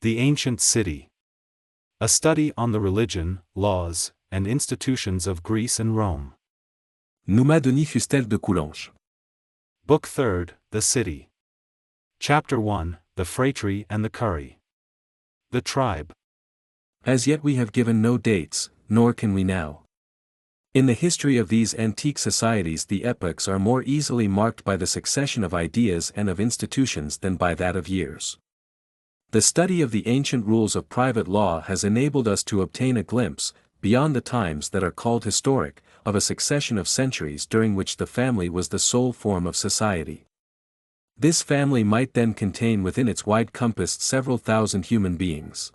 The Ancient City. A study on the religion, laws, and institutions of Greece and Rome. Numa Denis Fustel De Coulanges. Book 3rd, The City. Chapter 1, The Phratry and the Cury. The Tribe. As yet we have given no dates, nor can we now. In the history of these antique societies the epochs are more easily marked by the succession of ideas and of institutions than by that of years. The study of the ancient rules of private law has enabled us to obtain a glimpse, beyond the times that are called historic, of a succession of centuries during which the family was the sole form of society. This family might then contain within its wide compass several thousand human beings.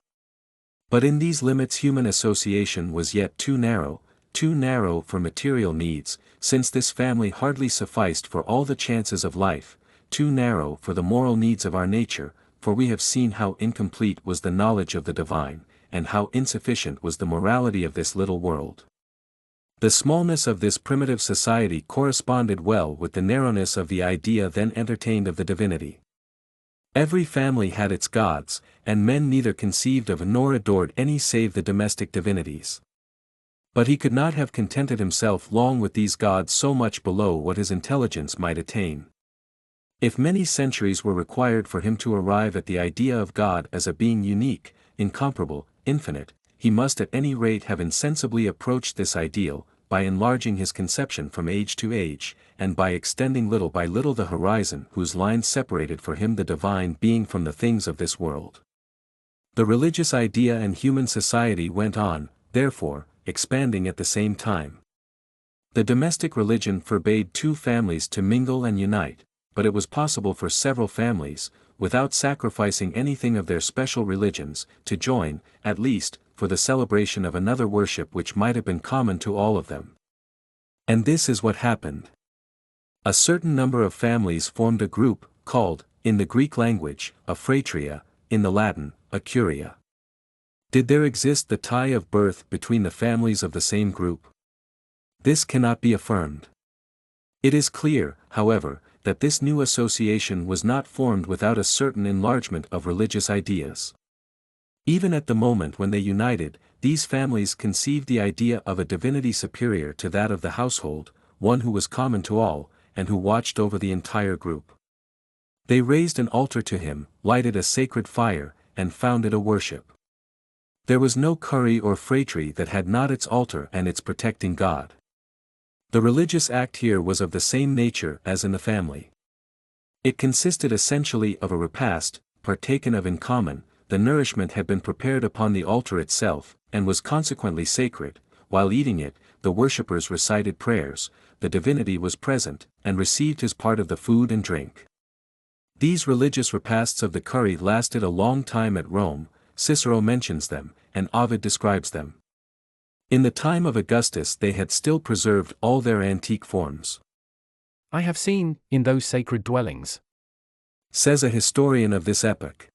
But in these limits human association was yet too narrow for material needs, since this family hardly sufficed for all the chances of life, too narrow for the moral needs of our nature, for we have seen how incomplete was the knowledge of the divine, and how insufficient was the morality of this little world. The smallness of this primitive society corresponded well with the narrowness of the idea then entertained of the divinity. Every family had its gods, and men neither conceived of nor adored any save the domestic divinities. But he could not have contented himself long with these gods so much below what his intelligence might attain. If many centuries were required for him to arrive at the idea of God as a being unique, incomparable, infinite, he must at any rate have insensibly approached this ideal, by enlarging his conception from age to age, and by extending little by little the horizon whose lines separated for him the divine being from the things of this world. The religious idea and human society went on, therefore, expanding at the same time. The domestic religion forbade two families to mingle and unite, but it was possible for several families, without sacrificing anything of their special religions, to join, at least, for the celebration of another worship which might have been common to all of them. And this is what happened. A certain number of families formed a group, called, in the Greek language, a Phratria, in the Latin, a Curia. Did there exist the tie of birth between the families of the same group? This cannot be affirmed. It is clear, however, that this new association was not formed without a certain enlargement of religious ideas. Even at the moment when they united, these families conceived the idea of a divinity superior to that of the household, one who was common to all, and who watched over the entire group. They raised an altar to him, lighted a sacred fire, and founded a worship. There was no Cury or Phratry that had not its altar and its protecting God. The religious act here was of the same nature as in the family. It consisted essentially of a repast, partaken of in common. The nourishment had been prepared upon the altar itself, and was consequently sacred. While eating it, the worshippers recited prayers, the divinity was present, and received his part of the food and drink. These religious repasts of the Cury lasted a long time at Rome. Cicero mentions them, and Ovid describes them. In the time of Augustus they had still preserved all their antique forms. I have seen, in those sacred dwellings, says a historian of this epoch,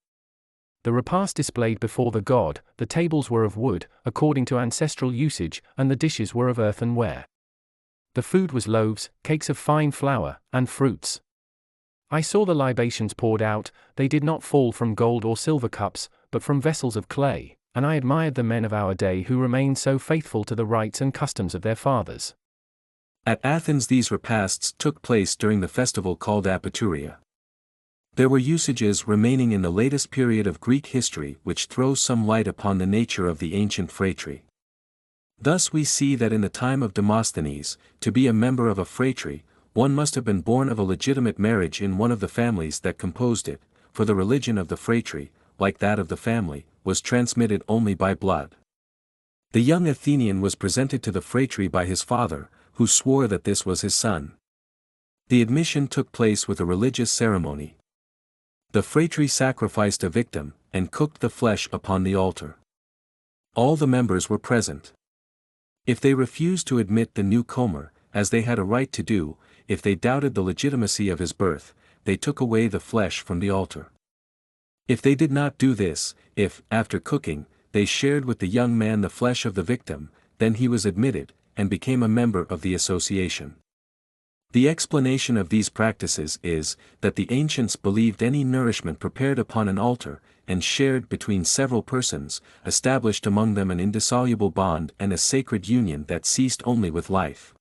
the repast displayed before the god, the tables were of wood, according to ancestral usage, and the dishes were of earthenware. The food was loaves, cakes of fine flour, and fruits. I saw the libations poured out, they did not fall from gold or silver cups, but from vessels of clay, and I admired the men of our day who remained so faithful to the rites and customs of their fathers. At Athens these repasts took place during the festival called Apaturia. There were usages remaining in the latest period of Greek history which throw some light upon the nature of the ancient Phratry. Thus we see that in the time of Demosthenes, to be a member of a Phratry, one must have been born of a legitimate marriage in one of the families that composed it, for the religion of the Phratry, like that of the family, was transmitted only by blood. The young Athenian was presented to the Phratry by his father, who swore that this was his son. The admission took place with a religious ceremony. The Phratry sacrificed a victim, and cooked the flesh upon the altar. All the members were present. If they refused to admit the newcomer, as they had a right to do, if they doubted the legitimacy of his birth, they took away the flesh from the altar. If they did not do this, if, after cooking, they shared with the young man the flesh of the victim, then he was admitted, and became a member of the association. The explanation of these practices is, that the ancients believed any nourishment prepared upon an altar, and shared between several persons, established among them an indissoluble bond and a sacred union that ceased only with life.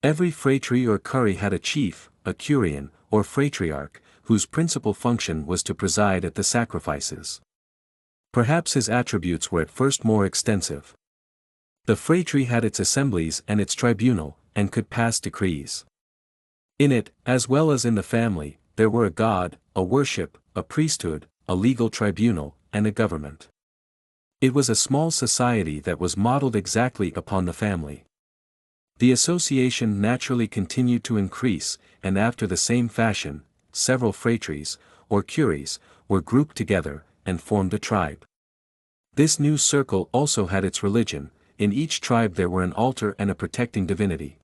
Every phratry or Cury had a chief, a Curian, or phratriarch, whose principal function was to preside at the sacrifices. Perhaps his attributes were at first more extensive. The phratry had its assemblies and its tribunal, and could pass decrees. In it, as well as in the family, there were a god, a worship, a priesthood, a legal tribunal, and a government. It was a small society that was modeled exactly upon the family. The association naturally continued to increase, and after the same fashion, several phratries, or curies, were grouped together, and formed a tribe. This new circle also had its religion. In each tribe there were an altar and a protecting divinity.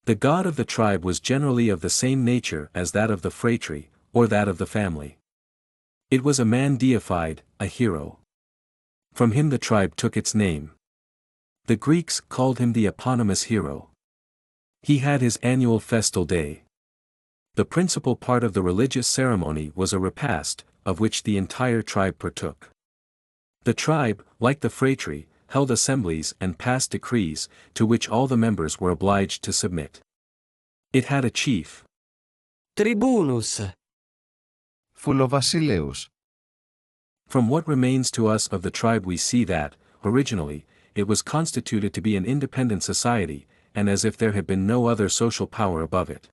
The god of the tribe was generally of the same nature as that of the phratry, or that of the family. It was a man deified, a hero. From him the tribe took its name. The Greeks called him the eponymous hero. He had his annual festal day. The principal part of the religious ceremony was a repast, of which the entire tribe partook. The tribe, like the phratry, held assemblies and passed decrees, to which all the members were obliged to submit. It had a chief. Tribunus. Φουλοβασιλέους. From what remains to us of the tribe we see that, originally, it was constituted to be an independent society, and as if there had been no other social power above it.